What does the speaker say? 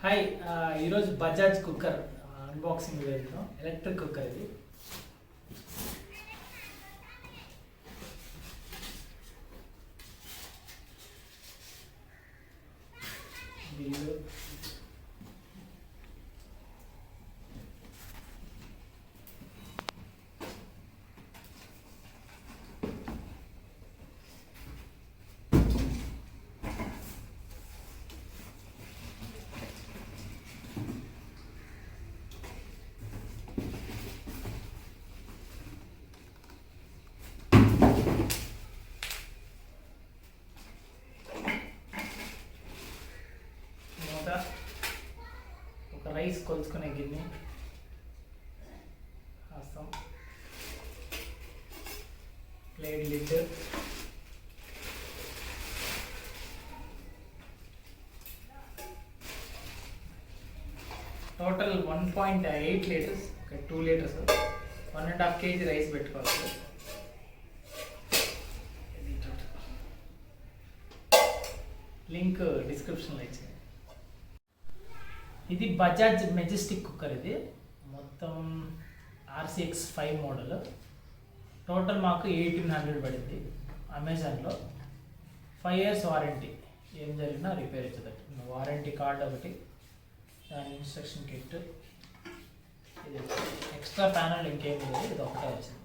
Hi ఈరోజు Bajaj cooker unboxing video electric cooker ఇది video ఒక రైస్ కొలుచుకునే గిన్నె వేస్తాం, plate lid, total 1.8 litres, 2 litres, 1.5 kg rice పెట్టుకోవాలి. లింక్ డిస్క్రిప్షన్లో ఇచ్చింది. ఇది బజాజ్ మెజెస్టిక్ కుక్కర్. ఇది మొత్తం RCX 5 మోడల్. టోటల్ మాకు 1800 పడింది అమెజాన్లో. 5 years వారంటీ, ఏం జరిగినా రిపేర్ ఇచ్చేదట. వారంటీ కార్డ్ ఒకటి, దాని ఇన్స్ట్రక్షన్ కిట్, ఇది ఎక్స్ట్రా ప్యానల్ ఇంకేం లేదు, ఇది ఒకటే వచ్చింది.